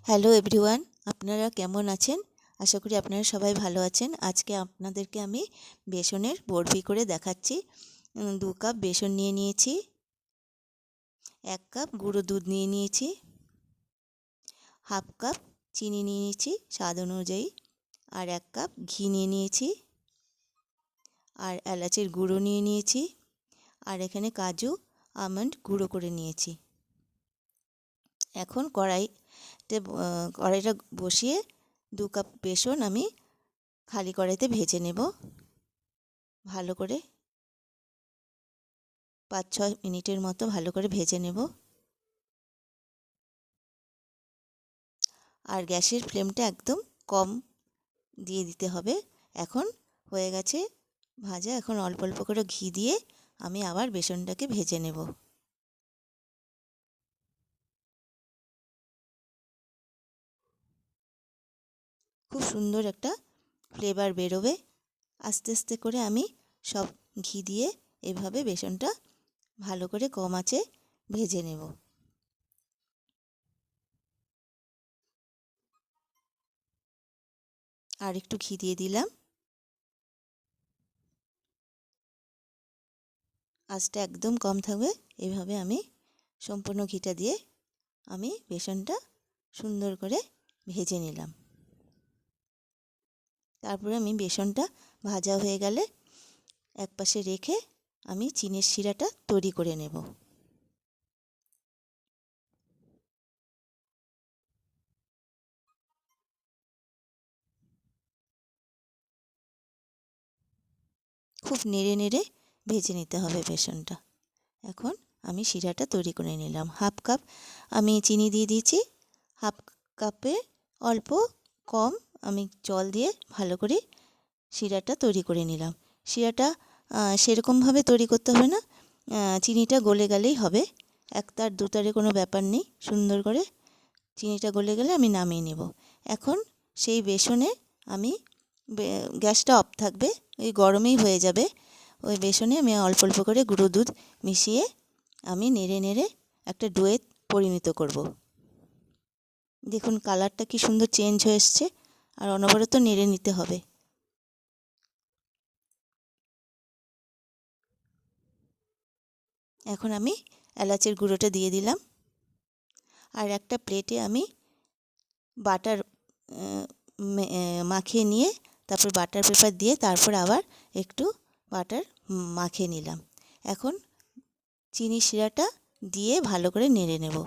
Hello everyone, আপনারা কেমন আছেন? আশা করি আপনারা সবাই ভালো আছেন। আজকে আপনাদেরকে আমি বেসনের বরফি করে দেখাচ্ছি। 2 কাপ বেসন নিয়ে নিয়েছি, 1 কাপ গুঁড়ো দুধ নিয়ে নিয়েছি, হাফ কাপ চিনি নিয়ে নিয়েছি স্বাদ অনুযায়ী, আর 1 কাপ ঘি নিয়ে নিয়েছি, আর এলাচের গুঁড়ো নিয়ে নিয়েছি, আর এখানে কাজু আমন্ড গুঁড়ো করে নিয়েছি। এখন কড়াইটা বসিয়ে 2 কাপ বেসন আমি খালি কড়াইতে ভেজে নেব ভালো করে। 5-6 মিনিটের মতো ভালো করে ভেজে নেব। আর গ্যাসের ফ্লেমটা একদম কম দিয়ে দিতে হবে। এখন হয়ে গেছে ভাজা। এখন অল্প অল্প করে ঘি দিয়ে আমি আবার বেসনটাকে ভেজে নেব। খুব সুন্দর একটা ফ্লেভার বেরোবে। আস্তে আস্তে করে আমি সব ঘি দিয়ে এভাবে বেসনটা ভালো করে কম আঁচে ভেজে নেব। আর একটু ঘি দিয়ে দিলাম। আঁচটা একদম কম থাকবে। এভাবে আমি সম্পূর্ণ ঘিটা দিয়ে আমি বেসনটা সুন্দর করে ভেজে নিলাম। তারপরে আমি বেসনটা ভাজা হয়ে গেলে একপাশে রেখে আমি চিনির শিরাটা তৈরি করে নেব। খুব নেড়ে নেড়ে ভেজে নিতে হবে বেসনটা। এখন আমি শিরাটা তৈরি করে নিলাম। হাফ কাপ আমি চিনি দিয়ে দিয়েছি। হাফ কাপে অল্প কম আমি জল দিয়ে ভালো করে শিরাটা তৈরি করে নিলাম। শিরাটা সেরকমভাবে তৈরি করতে হবে না, চিনিটা গলে গেলেই হবে। এক তার দু তারে কোনো ব্যাপার নেই। সুন্দর করে চিনিটা গলে গেলে আমি নামিয়ে নেব। এখন সেই বেসনে আমি গ্যাসটা অফ থাকবে, ওই গরমেই হয়ে যাবে। ওই বেসনে আমি অল্প অল্প করে গুঁড়ো দুধ মিশিয়ে আমি নেড়ে নেড়ে একটা ডোয়ে পরিণত করব। দেখুন কালারটা কি সুন্দর চেঞ্জ হয়ে এসছে। আর অনবরত নেড়ে নিতে হবে। এখন আমি এলাচের গুঁড়োটা দিয়ে দিলাম। আর একটা প্লেটে আমি বাটার মাখিয়ে নিয়ে তারপর বাটার পেপার দিয়ে তারপর আবার একটু বাটার মাখিয়ে নিলাম। এখন চিনি শিরাটা দিয়ে ভালো করে নেড়ে নেব।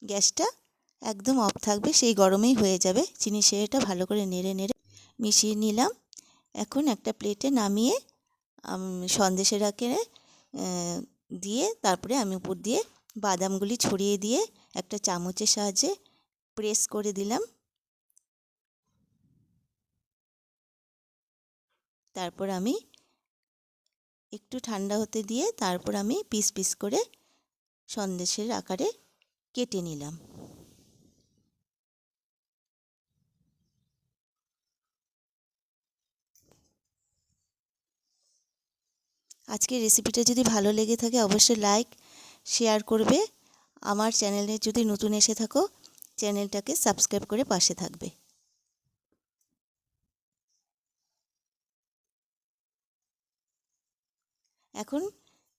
গ্যাসটা একদম অফ থাকবে, সেই গরমেই হয়ে যাবে। চিনি শিরাটা ভালো করে নেড়ে নেড়ে মিশিয়ে নিলাম। এখন একটা প্লেটে নামিয়ে সন্দেশের আকারে দিয়ে তারপরে আমি উপর দিয়ে বাদামগুলি ছড়িয়ে দিয়ে একটা চামচের সাহায্যে প্রেস করে দিলাম। তারপর আমি একটু ঠান্ডা হতে দিয়ে তারপর আমি পিস পিস করে সন্দেশের আকারে কেটে নিলাম। আজকের রেসিপিটা যদি ভালো লেগে থাকে অবশ্যই লাইক শেয়ার করবে। আমার চ্যানেলে যদি নতুন এসে থাকো চ্যানেলটাকে সাবস্ক্রাইব করে পাশে থাকবে। এখন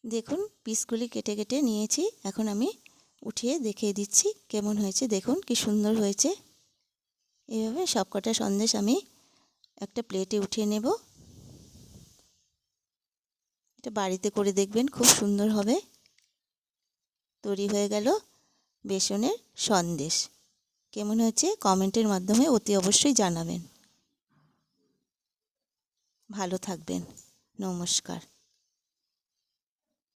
দেখুন পিসগুলি কেটে কেটে নিয়েছি। এখন আমি উঠিয়ে দেখিয়ে দিচ্ছি কেমন হয়েছে। দেখুন কি সুন্দর হয়েছে। এইভাবে সবকটা সন্দেশ আমি একটা প্লেটে উঠিয়ে নেব। এটা বাড়িতে করে দেখবেন, খুব সুন্দর হবে। তৈরি হয়ে গেল বেসনের সন্দেশ। কেমন হয়েছে কমেন্টের মাধ্যমে অতি অবশ্যই জানাবেন। ভালো থাকবেন। নমস্কার।